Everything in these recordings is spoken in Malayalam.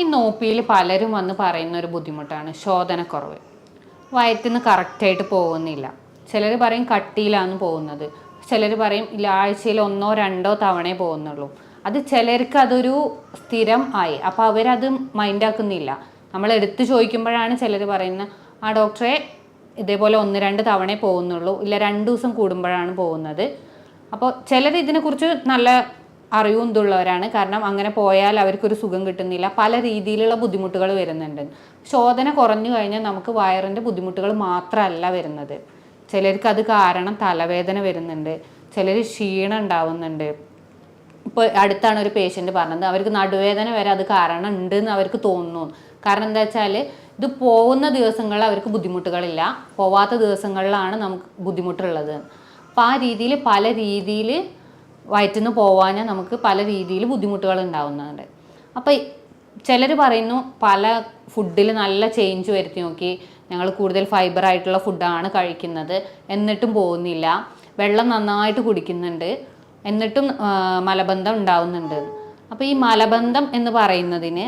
ഈ നോപ്പിയിൽ പലരും വന്ന് പറയുന്ന ഒരു ബുദ്ധിമുട്ടാണ് ശോധനക്കുറവ്. വയറ്റിന്ന് കറക്റ്റായിട്ട് പോകുന്നില്ല. ചിലർ പറയും കട്ടിയിലാണ് പോകുന്നത്, ചിലർ പറയും ഇല്ല ആഴ്ചയിൽ 1-2 തവണയേ പോകുന്നുള്ളൂ. അത് ചിലർക്ക് അതൊരു സ്ഥിരം ആയി, അപ്പോൾ അവരത് മൈൻഡാക്കുന്നില്ല. നമ്മൾ എടുത്ത് ചോദിക്കുമ്പോഴാണ് ചിലർ പറയുന്നത് ആ ഡോക്ടറെ ഇതേപോലെ 1-2 തവണയേ പോകുന്നുള്ളൂ, ഇല്ല 2 ദിവസം കൂടുമ്പോഴാണ് പോകുന്നത്. അപ്പോൾ ചിലർ ഇതിനെക്കുറിച്ച് നല്ല അറിവും ഇതുള്ളവരാണ്. കാരണം അങ്ങനെ പോയാൽ അവർക്കൊരു സുഖം കിട്ടുന്നില്ല, പല രീതിയിലുള്ള ബുദ്ധിമുട്ടുകൾ വരുന്നുണ്ട്. ശോധന കുറഞ്ഞു കഴിഞ്ഞാൽ നമുക്ക് വയറിൻ്റെ ബുദ്ധിമുട്ടുകൾ മാത്രമല്ല വരുന്നത്. ചിലർക്ക് അത് കാരണം തലവേദന വരുന്നുണ്ട്, ചിലർ ക്ഷീണം ഉണ്ടാവുന്നുണ്ട്. ഇപ്പോൾ അടുത്താണ് ഒരു പേഷ്യൻ്റ് പറഞ്ഞത് അവർക്ക് നടുവേദന വരെ അത് കാരണം ഉണ്ട് എന്ന് അവർക്ക് തോന്നുന്നു. കാരണം എന്താ വെച്ചാൽ ഇത് പോകുന്ന ദിവസങ്ങളിൽ അവർക്ക് ബുദ്ധിമുട്ടുകളില്ല, പോവാത്ത ദിവസങ്ങളിലാണ് നമുക്ക് ബുദ്ധിമുട്ടുള്ളത്. അപ്പോൾ ആ രീതിയിൽ പല രീതിയിൽ വയറ്റിൽ നിന്ന് പോവാഞ്ഞാൽ നമുക്ക് പല രീതിയിൽ ബുദ്ധിമുട്ടുകൾ ഉണ്ടാവുന്നുണ്ട്. അപ്പോൾ ചിലർ പറയുന്നു പല ഫുഡിൽ നല്ല ചേഞ്ച് വരുത്തി നോക്കി, ഞങ്ങൾ കൂടുതൽ ഫൈബർ ആയിട്ടുള്ള ഫുഡാണ് കഴിക്കുന്നത്, എന്നിട്ടും പോകുന്നില്ല. വെള്ളം നന്നായിട്ട് കുടിക്കുന്നുണ്ട്, എന്നിട്ടും മലബന്ധം ഉണ്ടാവുന്നുണ്ട്. അപ്പോൾ ഈ മലബന്ധം എന്ന് പറയുന്നതിന്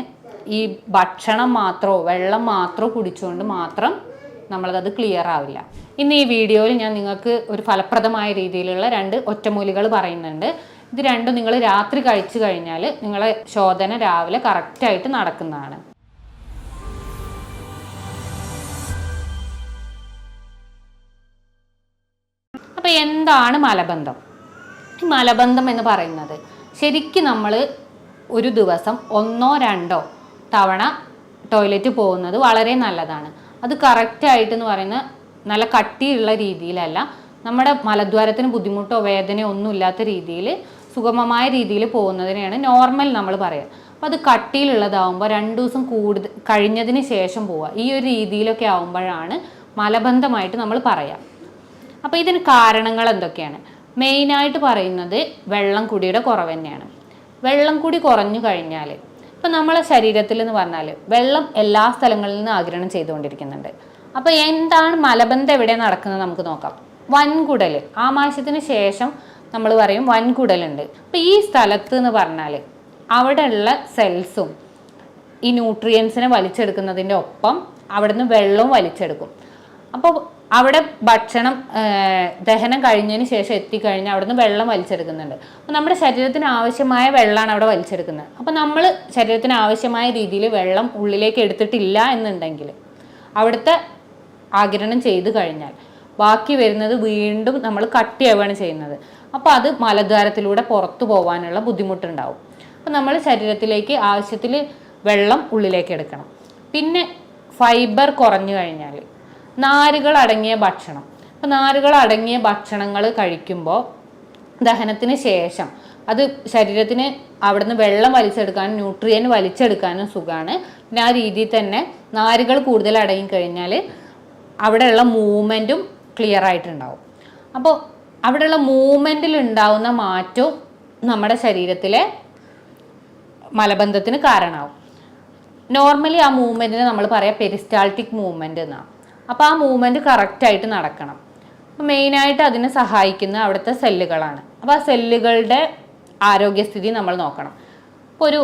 ഈ ഭക്ഷണം മാത്രമോ വെള്ളം മാത്രമോ കുടിച്ചുകൊണ്ട് മാത്രം നമ്മളത് ക്ലിയർ ആവില്ല. ഇന്ന് ഈ വീഡിയോയിൽ ഞാൻ നിങ്ങൾക്ക് ഒരു ഫലപ്രദമായ രീതിയിലുള്ള 2 ഒറ്റമൂലികൾ പറയുന്നുണ്ട്. ഇത് രണ്ടും നിങ്ങൾ രാത്രി കഴിച്ചു കഴിഞ്ഞാൽ നിങ്ങളെ ശോധന രാവിലെ കറക്റ്റായിട്ട് നടക്കുന്നതാണ്. അപ്പോൾ എന്താണ് മലബന്ധം? ഈ മലബന്ധം എന്ന് പറയുന്നത് ശരിക്കും നമ്മൾ ഒരു ദിവസം 1-2 തവണ ടോയ്ലറ്റ് പോകുന്നത് വളരെ നല്ലതാണ്. അത് കറക്റ്റായിട്ടെന്ന് പറയുന്ന നല്ല കട്ടിയുള്ള രീതിയിലല്ല, നമ്മുടെ മലദ്വാരത്തിന് ബുദ്ധിമുട്ടോ വേദനയോ ഒന്നും ഇല്ലാത്ത രീതിയിൽ സുഗമമായ രീതിയിൽ പോകുന്നതിനെയാണ് നോർമൽ നമ്മൾ പറയുക. അപ്പോൾ അത് കട്ടിയിലുള്ളതാവുമ്പോൾ 2 ദിവസം കൂടുതൽ കഴിഞ്ഞതിന് ശേഷം പോവുക, ഈ ഒരു രീതിയിലൊക്കെ ആവുമ്പോഴാണ് മലബന്ധമായിട്ട് നമ്മൾ പറയുക. അപ്പോൾ ഇതിന് കാരണങ്ങൾ എന്തൊക്കെയാണ്? മെയിനായിട്ട് പറയുന്നത് വെള്ളം കുടിയുടെ കുറവ് തന്നെയാണ്. വെള്ളം കുടി കുറഞ്ഞു കഴിഞ്ഞാൽ ഇപ്പം നമ്മളെ ശരീരത്തിൽ എന്ന് പറഞ്ഞാൽ വെള്ളം എല്ലാ സ്ഥലങ്ങളിൽ നിന്ന് ആഗിരണം ചെയ്തുകൊണ്ടിരിക്കുന്നുണ്ട്. അപ്പോൾ എന്താണ് മലബന്ധം എവിടെ നടക്കുന്നത് നമുക്ക് നോക്കാം. വൻകുടൽ, ആമാശയത്തിന് ശേഷം നമ്മൾ പറയും വൻകുടലുണ്ട്. അപ്പോൾ ഈ സ്ഥലത്ത് എന്ന് പറഞ്ഞാൽ അവിടെയുള്ള സെൽസും ഈ ന്യൂട്രിയൻസിനെ വലിച്ചെടുക്കുന്നതിൻ്റെ ഒപ്പം അവിടുന്ന് വെള്ളവും വലിച്ചെടുക്കും. അപ്പോൾ അവിടെ ഭക്ഷണം ദഹനം കഴിഞ്ഞതിന് ശേഷം എത്തിക്കഴിഞ്ഞാൽ അവിടുന്ന് വെള്ളം വലിച്ചെടുക്കുന്നുണ്ട്. അപ്പോൾ നമ്മുടെ ശരീരത്തിന് ആവശ്യമായ വെള്ളമാണ് അവിടെ വലിച്ചെടുക്കുന്നത്. അപ്പോൾ നമ്മൾ ശരീരത്തിന് ആവശ്യമായ രീതിയിൽ വെള്ളം ഉള്ളിലേക്ക് എടുത്തിട്ടില്ല എന്നുണ്ടെങ്കിൽ അവിടുത്തെ ആഗിരണം ചെയ്ത് കഴിഞ്ഞാൽ ബാക്കി വരുന്നത് വീണ്ടും നമ്മൾ കട്ടിയാവുകയാണ് ചെയ്യുന്നത്. അപ്പോൾ അത് മലദ്വാരത്തിലൂടെ പുറത്തു പോകാനുള്ള ബുദ്ധിമുട്ടുണ്ടാവും. അപ്പോൾ നമ്മൾ ശരീരത്തിലേക്ക് ആവശ്യത്തിൽ വെള്ളം ഉള്ളിലേക്ക് എടുക്കണം. പിന്നെ ഫൈബർ കുറഞ്ഞു കഴിഞ്ഞാൽ നാരുകൾ അടങ്ങിയ ഭക്ഷണം, അപ്പോൾ നാരുകൾ അടങ്ങിയ ഭക്ഷണങ്ങൾ കഴിക്കുമ്പോൾ ദഹനത്തിന് ശേഷം അത് ശരീരത്തിന് അവിടുന്ന് വെള്ളം വലിച്ചെടുക്കാനും ന്യൂട്രിയൻ വലിച്ചെടുക്കാനും സുഖമാണ്. പിന്നെ ആ രീതിയിൽ തന്നെ നാരുകൾ കൂടുതൽ അടങ്ങിക്കഴിഞ്ഞാൽ അവിടെയുള്ള മൂവ്മെൻറ്റും ക്ലിയർ ആയിട്ടുണ്ടാവും. അപ്പോൾ അവിടെയുള്ള മൂവ്മെൻറ്റിൽ ഉണ്ടാവുന്ന മാറ്റവും നമ്മുടെ ശരീരത്തിലെ മലബന്ധത്തിന് കാരണമാവും. നോർമലി ആ മൂവ്മെൻറ്റിനെ നമ്മൾ പറയാം പെരിസ്റ്റാൾട്ടിക് മൂവ്മെൻറ്റ് എന്നാണ്. അപ്പോൾ ആ മൂവ്മെൻറ്റ് കറക്റ്റായിട്ട് നടക്കണം. അപ്പോൾ മെയിനായിട്ട് അതിനെ സഹായിക്കുന്ന അവിടുത്തെ സെല്ലുകളാണ്. അപ്പോൾ ആ സെല്ലുകളുടെ ആരോഗ്യസ്ഥിതി നമ്മൾ നോക്കണം. ഇപ്പോൾ ഒരു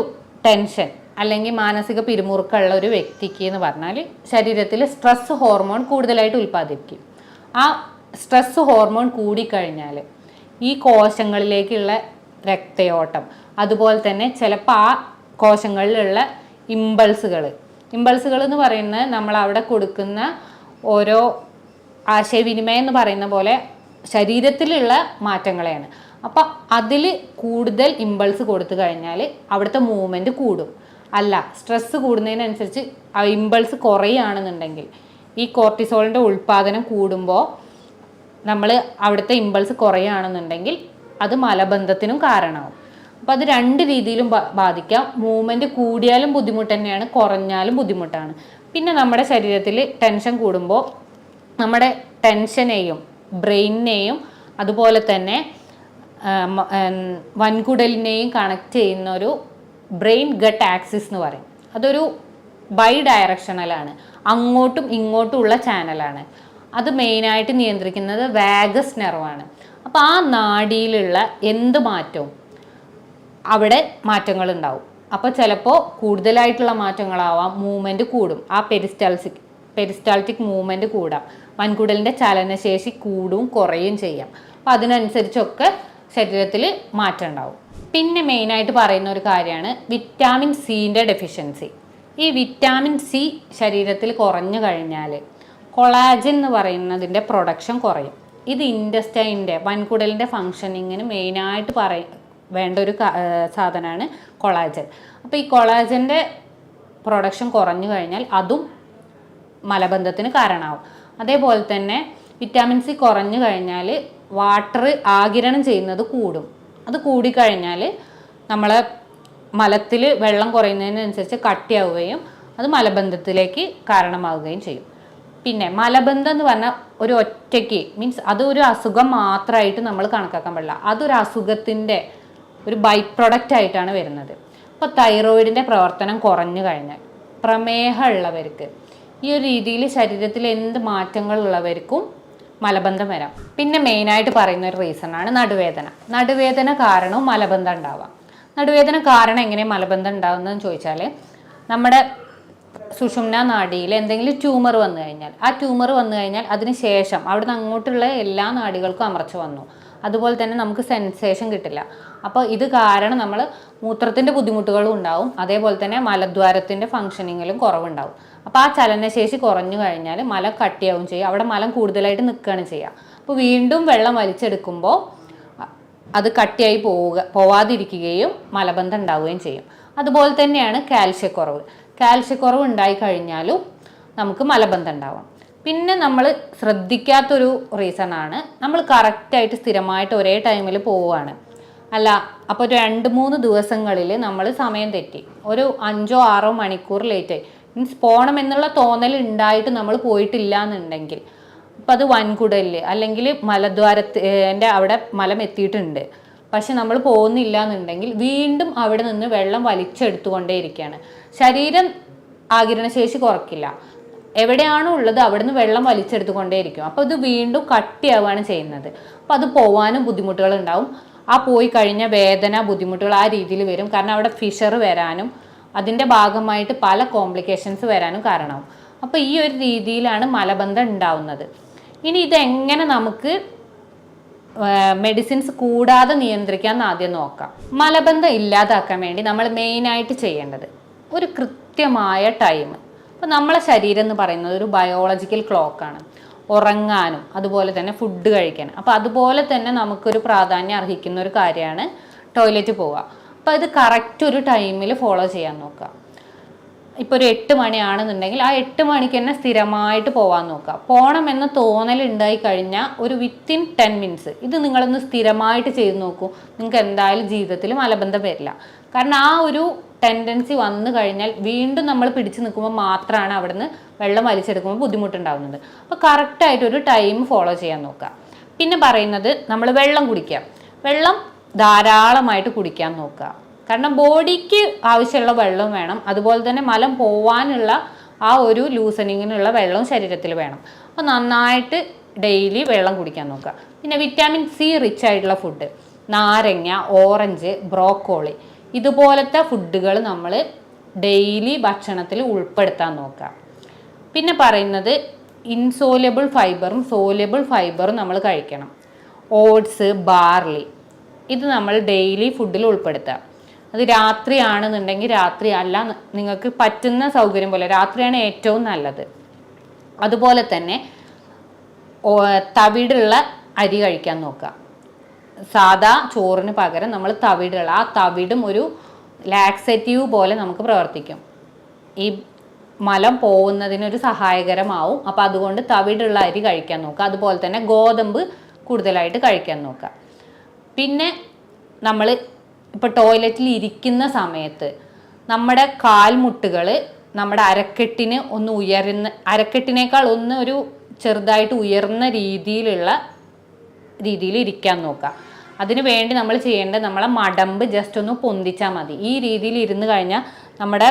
ടെൻഷൻ അല്ലെങ്കിൽ മാനസിക പിരിമുറുക്കമുള്ള ഒരു വ്യക്തിക്ക് എന്ന് പറഞ്ഞാൽ ശരീരത്തിൽ സ്ട്രെസ് ഹോർമോൺ കൂടുതലായിട്ട് ഉൽപ്പാദിപ്പിക്കും. ആ സ്ട്രെസ് ഹോർമോൺ കൂടിക്കഴിഞ്ഞാൽ ഈ കോശങ്ങളിലേക്കുള്ള രക്തയോട്ടം, അതുപോലെ തന്നെ ചിലപ്പോൾ ആ കോശങ്ങളിലുള്ള ഇമ്പൾസുകൾ എന്ന് പറയുന്നത് നമ്മൾ അവിടെ കൊടുക്കുന്ന ഓരോ ആശയവിനിമയം എന്ന് പറയുന്ന പോലെ ശരീരത്തിലുള്ള മാറ്റങ്ങളെയാണ്. അപ്പം അതിൽ കൂടുതൽ ഇമ്പൾസ് കൊടുത്തു കഴിഞ്ഞാൽ അവിടുത്തെ മൂവ്മെൻറ്റ് കൂടും. അല്ല, സ്ട്രെസ്സ് കൂടുന്നതിനനുസരിച്ച് ആ ഇമ്പൾസ് കുറയുകയാണെന്നുണ്ടെങ്കിൽ ഈ കോർട്ടിസോളിൻ്റെ ഉൽപ്പാദനം കൂടുമ്പോൾ നമ്മൾ അവിടുത്തെ ഇമ്പൾസ് കുറയുകയാണെന്നുണ്ടെങ്കിൽ അത് മലബന്ധത്തിനും കാരണമാവും. അപ്പോൾ അത് 2 രീതിയിലും ബാധിക്കാം. മൂവ്മെൻറ്റ് കൂടിയാലും ബുദ്ധിമുട്ട് തന്നെയാണ്, കുറഞ്ഞാലും ബുദ്ധിമുട്ടാണ്. പിന്നെ നമ്മുടെ ശരീരത്തിൽ ടെൻഷൻ കൂടുമ്പോൾ നമ്മുടെ ടെൻഷനെയും ബ്രെയിനിനെയും അതുപോലെ തന്നെ വൻകുടലിനെയും കണക്ട് ചെയ്യുന്ന ഒരു ബ്രെയിൻ ഗട്ട് ആക്സിസ് എന്ന് പറയും. അതൊരു ബൈ ഡയറക്ഷണലാണ്, അങ്ങോട്ടും ഇങ്ങോട്ടും ഉള്ള ചാനലാണ്. അത് മെയിനായിട്ട് നിയന്ത്രിക്കുന്നത് വാഗസ് നെർവാണ്. അപ്പോൾ ആ നാഡിയിലുള്ള എന്ത് മാറ്റവും അവിടെ മാറ്റങ്ങൾ ഉണ്ടാവും. അപ്പോൾ ചിലപ്പോൾ കൂടുതലായിട്ടുള്ള മാറ്റങ്ങളാവാം, മൂവ്മെൻറ്റ് കൂടും, ആ പെരിസ്റ്റാൾട്ടിക് മൂവ്മെൻറ്റ് കൂടാം, വൻകുടലിൻ്റെ ചലനശേഷി കൂടും കുറയും ചെയ്യാം. അപ്പോൾ അതിനനുസരിച്ചൊക്കെ ശരീരത്തിൽ മാറ്റം ഉണ്ടാവും. പിന്നെ മെയിനായിട്ട് പറയുന്ന ഒരു കാര്യമാണ് വിറ്റാമിൻ സിൻ്റെ ഡെഫിഷ്യൻസി. ഈ വിറ്റാമിൻ സി ശരീരത്തിൽ കുറഞ്ഞു കഴിഞ്ഞാൽ കൊളാജൻ എന്ന് പറയുന്നതിൻ്റെ പ്രൊഡക്ഷൻ കുറയും. ഇത് ഇൻറ്റസ്റ്റൈൻ്റെ വൻകുടലിൻ്റെ ഫങ്ഷനിങ്ങിന് മെയിനായിട്ട് വേണ്ട ഒരു സാധനമാണ് കൊളാജൻ. അപ്പോൾ ഈ കൊളാജൻ്റെ പ്രൊഡക്ഷൻ കുറഞ്ഞു കഴിഞ്ഞാൽ അതും മലബന്ധത്തിന് കാരണമാവും. അതേപോലെ തന്നെ വിറ്റാമിൻ സി കുറഞ്ഞു കഴിഞ്ഞാൽ വാട്ടർ ആഗിരണം ചെയ്യുന്നത് കൂടും. അത് കൂടിക്കഴിഞ്ഞാൽ നമ്മളെ മലത്തിൽ വെള്ളം കുറയുന്നതിനനുസരിച്ച് കട്ടിയാവുകയും അത് മലബന്ധത്തിലേക്ക് കാരണമാവുകയും ചെയ്യും. പിന്നെ മലബന്ധം എന്ന് പറഞ്ഞാൽ ഒരു ഒറ്റയ്ക്ക് മീൻസ് അത് ഒരു അസുഖം മാത്രമായിട്ട് നമ്മൾ കണക്കാക്കാൻ പാടില്ല. അതൊരു അസുഖത്തിൻ്റെ ഒരു ബൈ പ്രൊഡക്റ്റ് ആയിട്ടാണ് വരുന്നത്. അപ്പോൾ തൈറോയിഡിൻ്റെ പ്രവർത്തനം കുറഞ്ഞു കഴിഞ്ഞാൽ പ്രമേഹം ഉള്ളവർക്ക് ഈ ഒരു രീതിയിൽ ശരീരത്തിൽ എന്ത് മാറ്റങ്ങളുള്ളവർക്കും മലബന്ധം വരാം. പിന്നെ മെയിനായിട്ട് പറയുന്ന ഒരു റീസണാണ് നടുവേദന. നടുവേദന കാരണവും മലബന്ധം ഉണ്ടാവാം. നടുവേദന കാരണം എങ്ങനെ മലബന്ധം ഉണ്ടാകുന്നതെന്ന് ചോദിച്ചാൽ നമ്മുടെ സുഷുമ്ന നാഡിയിൽ എന്തെങ്കിലും ട്യൂമർ വന്നു കഴിഞ്ഞാൽ, ആ ട്യൂമർ വന്നു കഴിഞ്ഞാൽ അതിന് ശേഷം അവിടുന്ന് അങ്ങോട്ടുള്ള എല്ലാ നാഡികൾക്കും അമർച്ച വന്നു. അതുപോലെ തന്നെ നമുക്ക് സെൻസേഷൻ കിട്ടില്ല. അപ്പോൾ ഇത് കാരണം നമ്മൾ മൂത്രത്തിൻ്റെ ബുദ്ധിമുട്ടുകളും ഉണ്ടാവും, അതേപോലെ തന്നെ മലദ്വാരത്തിൻ്റെ ഫങ്ഷനിങ്ങിലും കുറവുണ്ടാവും. അപ്പോൾ ആ ചലനശേഷി കുറഞ്ഞു കഴിഞ്ഞാൽ മലം കട്ടിയാവും ചെയ്യും, അവിടെ മലം കൂടുതലായിട്ട് നിൽക്കുകയാണ് ചെയ്യുക. അപ്പോൾ വീണ്ടും വെള്ളം വലിച്ചെടുക്കുമ്പോൾ അത് കട്ടിയായി പോവാതിരിക്കുകയും മലബന്ധം ഉണ്ടാവുകയും ചെയ്യും. അതുപോലെ തന്നെയാണ് കാൽഷ്യക്കുറവ് ഉണ്ടായി കഴിഞ്ഞാലും നമുക്ക് മലബന്ധം ഉണ്ടാവാം. പിന്നെ നമ്മൾ ശ്രദ്ധിക്കാത്തൊരു റീസണാണ് നമ്മൾ കറക്റ്റായിട്ട് സ്ഥിരമായിട്ട് ഒരേ ടൈമിൽ പോവുകയാണ് അല്ല. അപ്പോൾ ഒരു 2-3 ദിവസങ്ങളിൽ നമ്മൾ സമയം തെറ്റി ഒരു 5-6 മണിക്കൂർ ലേറ്റായി മീൻസ് പോകണമെന്നുള്ള തോന്നൽ ഉണ്ടായിട്ട് നമ്മൾ പോയിട്ടില്ല എന്നുണ്ടെങ്കിൽ അപ്പോൾ അത് വൻകുടലിൽ അല്ലെങ്കിൽ മലദ്വാരത്തിൻ്റെ അവിടെ മലം എത്തിയിട്ടുണ്ട്, പക്ഷെ നമ്മൾ പോകുന്നില്ല എന്നുണ്ടെങ്കിൽ വീണ്ടും അവിടെ നിന്ന് വെള്ളം വലിച്ചെടുത്തുകൊണ്ടേയിരിക്കുകയാണ്. ശരീരം ആഗിരണശേഷി കുറയ്ക്കില്ല, എവിടെയാണോ ഉള്ളത് അവിടെ നിന്ന് വെള്ളം വലിച്ചെടുത്തുകൊണ്ടേയിരിക്കും. അപ്പോൾ ഇത് വീണ്ടും കട്ടിയാവുകയാണ് ചെയ്യുന്നത്. അപ്പോൾ അത് പോകാനും ബുദ്ധിമുട്ടുകൾ ഉണ്ടാവും. ആ പോയി കഴിഞ്ഞ വേദന ബുദ്ധിമുട്ടുകൾ ആ രീതിയിൽ വരും. കാരണം അവിടെ ഫിഷർ വരാനും അതിൻ്റെ ഭാഗമായിട്ട് പല കോംപ്ലിക്കേഷൻസ് വരാനും കാരണമാവും. അപ്പോൾ ഈ ഒരു രീതിയിലാണ് മലബന്ധം ഉണ്ടാവുന്നത്. ഇനി ഇതെങ്ങനെ നമുക്ക് മെഡിസിൻസ് കൂടാതെ നിയന്ത്രിക്കാമെന്ന് ആദ്യം നോക്കാം. മലബന്ധം ഇല്ലാതാക്കാൻ വേണ്ടി നമ്മൾ മെയിനായിട്ട് ചെയ്യേണ്ടത് ഒരു കൃത്യമായ ടൈം. അപ്പോൾ നമ്മളെ ശരീരം എന്ന് പറയുന്നത് ഒരു ബയോളജിക്കൽ ക്ലോക്കാണ്. ഉറങ്ങാനും അതുപോലെ തന്നെ ഫുഡ് കഴിക്കാനും. അപ്പോൾ അതുപോലെ തന്നെ നമുക്കൊരു പ്രാധാന്യം അർഹിക്കുന്ന ഒരു കാര്യമാണ് ടോയ്ലറ്റ് പോവുക. അപ്പോൾ ഇത് കറക്റ്റ് ഒരു ടൈമിൽ ഫോളോ ചെയ്യാൻ നോക്കുക. ഇപ്പോൾ ഒരു 8 മണിയാണെന്നുണ്ടെങ്കിൽ ആ 8 മണിക്ക് തന്നെ സ്ഥിരമായിട്ട് പോകാൻ നോക്കുക. പോകണമെന്ന് തോന്നലുണ്ടായി കഴിഞ്ഞാൽ ഒരു വിത്തിൻ 10 മിനിറ്റ്സ് ഇത് നിങ്ങളൊന്ന് സ്ഥിരമായിട്ട് ചെയ്ത് നോക്കൂ. നിങ്ങൾക്ക് എന്തായാലും ജീവിതത്തിൽ മലബന്ധം വരില്ല. കാരണം ആ ഒരു ടെൻഡൻസി വന്നു കഴിഞ്ഞാൽ വീണ്ടും നമ്മൾ പിടിച്ചു നിൽക്കുമ്പോൾ മാത്രമാണ് അവിടെ നിന്ന് വെള്ളം വലിച്ചെടുക്കുമ്പോൾ ബുദ്ധിമുട്ടുണ്ടാകുന്നത്. അപ്പോൾ കറക്റ്റായിട്ട് ഒരു ടൈം ഫോളോ ചെയ്യാൻ നോക്കുക. പിന്നെ പറയുന്നത് നമ്മൾ വെള്ളം കുടിക്കുക. വെള്ളം ധാരാളമായിട്ട് കുടിക്കാൻ നോക്കുക. കാരണം ബോഡിക്ക് ആവശ്യമുള്ള വെള്ളം വേണം, അതുപോലെ തന്നെ മലം പോവാനുള്ള ആ ഒരു ലൂസനിങ്ങിനുള്ള വെള്ളവും ശരീരത്തിൽ വേണം. അപ്പോൾ നന്നായിട്ട് ഡെയിലി വെള്ളം കുടിക്കാൻ നോക്കുക. പിന്നെ വിറ്റാമിൻ സി റിച്ച് ആയിട്ടുള്ള ഫുഡ്, നാരങ്ങ, ഓറഞ്ച്, ബ്രോക്കോളി ഇതുപോലത്തെ ഫുഡുകൾ നമ്മൾ ഡെയിലി ഭക്ഷണത്തിൽ ഉൾപ്പെടുത്താൻ നോക്കുക. പിന്നെ പറയുന്നത് ഇൻസോലബിൾ ഫൈബറും സോലബിൾ ഫൈബറും നമ്മൾ കഴിക്കണം. ഓട്സ്, ബാർലി ഇത് നമ്മൾ ഡെയിലി ഫുഡിൽ ഉൾപ്പെടുത്തുക. അത് രാത്രിയാണെന്നുണ്ടെങ്കിൽ രാത്രി അല്ല, നിങ്ങൾക്ക് പറ്റുന്ന സൗകര്യം പോലെ രാത്രിയാണ് ഏറ്റവും നല്ലത്. അതുപോലെ തന്നെ തവിടുള്ള അരി കഴിക്കാൻ നോക്കുക. സാധാ ചോറിന് പകരം നമ്മൾ തവിടുള്ള ആ തവിടും ഒരു ലാക്സേറ്റീവ് പോലെ നമുക്ക് പ്രവർത്തിക്കും. ഈ മലം പോകുന്നതിനൊരു സഹായകരമാവും. അപ്പോൾ അതുകൊണ്ട് തവിടുള്ള അരി കഴിക്കാൻ നോക്കുക. അതുപോലെ തന്നെ ഗോതമ്പ് കൂടുതലായിട്ട് കഴിക്കാൻ നോക്കുക. പിന്നെ നമ്മൾ ഇപ്പോൾ ടോയ്ലറ്റിൽ ഇരിക്കുന്ന സമയത്ത് നമ്മുടെ കാൽമുട്ടുകൾ നമ്മുടെ അരക്കെട്ടിന് ഒന്ന് അരക്കെട്ടിനേക്കാൾ ഒന്ന് ഒരു ചെറുതായിട്ട് ഉയർന്ന രീതിയിൽ ഇരിക്കാൻ നോക്കുക. അതിന് വേണ്ടി നമ്മൾ ചെയ്യേണ്ടത് നമ്മളെ മടമ്പ് ജസ്റ്റ് ഒന്ന് പൊന്തിച്ചാൽ മതി. ഈ രീതിയിൽ ഇരുന്ന് കഴിഞ്ഞാൽ നമ്മുടെ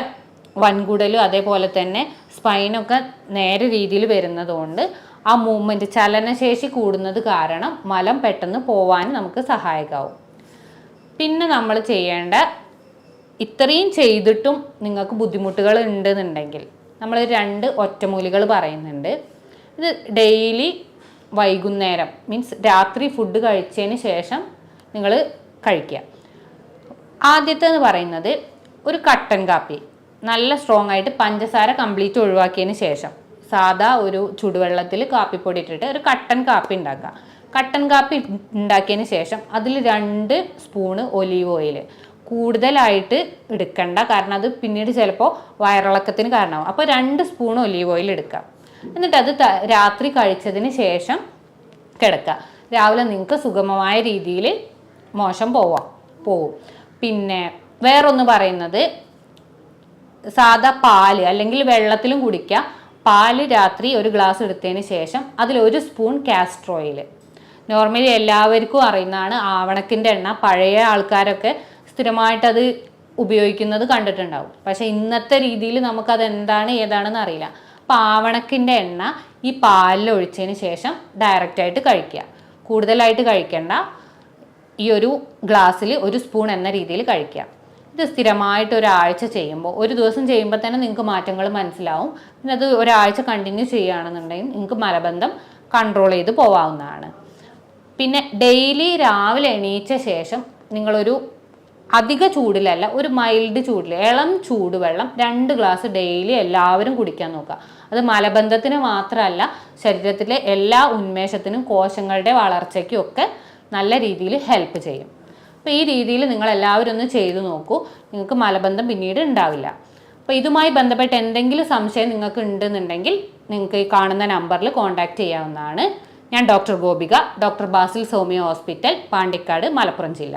വൻകുടലും അതേപോലെ തന്നെ സ്പൈനൊക്കെ നേരെ രീതിയിൽ വരുന്നതുകൊണ്ട് ആ മൂവ്മെൻറ്റ് ചലനശേഷി കൂടുന്നത് കാരണം മലം പെട്ടെന്ന് പോവാൻ നമുക്ക് സഹായകമാവും. പിന്നെ നമ്മൾ ചെയ്യേണ്ട ഇത്രയും ചെയ്തിട്ടും നിങ്ങൾക്ക് ബുദ്ധിമുട്ടുകൾ ഉണ്ടെന്നുണ്ടെങ്കിൽ നമ്മൾ 2 ഒറ്റമൂലികൾ പറയുന്നുണ്ട്. ഇത് ഡെയിലി വൈകുന്നേരം മീൻസ് രാത്രി ഫുഡ് കഴിച്ചതിന് ശേഷം നിങ്ങൾ കഴിക്കുക. ആദ്യത്തേന്ന് പറയുന്നത് ഒരു കട്ടൻ കാപ്പി, നല്ല സ്ട്രോങ് ആയിട്ട് പഞ്ചസാര കംപ്ലീറ്റ് ഒഴിവാക്കിയതിന് ശേഷം സാധാ ഒരു ചുടുവെള്ളത്തിൽ കാപ്പിപ്പൊടി ഇട്ടിട്ട് ഒരു കട്ടൻ കാപ്പി ഉണ്ടാക്കുക. കട്ടൻ കാപ്പി ഉണ്ടാക്കിയതിന് ശേഷം അതിൽ 2 സ്പൂണ് ഒലീവ് ഓയിൽ, കൂടുതലായിട്ട് എടുക്കണ്ട, കാരണം അത് പിന്നീട് ചിലപ്പോൾ വയറിളക്കത്തിന് കാരണമാവും. അപ്പോൾ 2 സ്പൂൺ ഒലീവ് ഓയിൽ എടുക്കുക. എന്നിട്ട് അത് രാത്രി കഴിച്ചതിന് ശേഷം കിടക്കുക. രാവിലെ നിങ്ങൾക്ക് സുഗമമായ രീതിയിൽ മോശം പോവും. പിന്നെ വേറൊന്ന് പറയുന്നത്, സാധാ പാല് അല്ലെങ്കിൽ വെള്ളത്തിലും കുടിക്കുക. പാല് രാത്രി ഒരു ഗ്ലാസ് എടുത്തതിന് ശേഷം അതിൽ 1 സ്പൂൺ കാസ്റ്റർ ഓയിൽ. നോർമലി എല്ലാവർക്കും അറിയുന്നതാണ് ആവണക്കിൻ്റെ എണ്ണ. പഴയ ആൾക്കാരൊക്കെ സ്ഥിരമായിട്ടത് ഉപയോഗിക്കുന്നത് കണ്ടിട്ടുണ്ടാവും. പക്ഷേ ഇന്നത്തെ രീതിയിൽ നമുക്കത് എന്താണ് ഏതാണെന്ന് അറിയില്ല. അപ്പോൾ ആവണക്കിൻ്റെ എണ്ണ ഈ പാലിൽ ഒഴിച്ചതിന് ശേഷം ഡയറക്റ്റായിട്ട് കഴിക്കുക. കൂടുതലായിട്ട് കഴിക്കേണ്ട. ഈ ഒരു ഗ്ലാസ്സിൽ 1 സ്പൂൺ എന്ന രീതിയിൽ കഴിക്കുക. ഇത് സ്ഥിരമായിട്ട് ഒരാഴ്ച ചെയ്യുമ്പോൾ, ഒരു ദിവസം ചെയ്യുമ്പോൾ തന്നെ നിങ്ങൾക്ക് മാറ്റങ്ങൾ മനസ്സിലാവും. പിന്നെ അത് ഒരാഴ്ച കണ്ടിന്യൂ ചെയ്യുകയാണെന്നുണ്ടെങ്കിൽ നിങ്ങൾക്ക് മലബന്ധം കൺട്രോൾ ചെയ്ത് പോവാവുന്നതാണ്. പിന്നെ ഡെയിലി രാവിലെ എണീച്ച ശേഷം നിങ്ങളൊരു അധിക ചൂടിലല്ല, ഒരു മൈൽഡ് ചൂടിൽ ഇളം ചൂടുവെള്ളം 2 ഗ്ലാസ് ഡെയിലി എല്ലാവരും കുടിക്കാൻ നോക്കുക. അത് മലബന്ധത്തിന് മാത്രമല്ല, ശരീരത്തിലെ എല്ലാ ഉന്മേഷത്തിനും കോശങ്ങളുടെ വളർച്ചയ്ക്കും ഒക്കെ നല്ല രീതിയിൽ ഹെൽപ്പ് ചെയ്യും. അപ്പോൾ ഈ രീതിയിൽ നിങ്ങൾ എല്ലാവരും ഒന്ന് ചെയ്തു നോക്കൂ. നിങ്ങൾക്ക് മലബന്ധം പിന്നീട് ഉണ്ടാവില്ല. അപ്പോൾ ഇതുമായി ബന്ധപ്പെട്ട് എന്തെങ്കിലും സംശയം നിങ്ങൾക്ക് ഉണ്ടെന്നുണ്ടെങ്കിൽ നിങ്ങൾക്ക് ഈ കാണുന്ന നമ്പറിൽ കോൺടാക്റ്റ് ചെയ്യാവുന്നതാണ്. ഞാൻ doctor Gopika, doctor Basil homeo hospital, Pandikkad, Malappuram ജില്ല.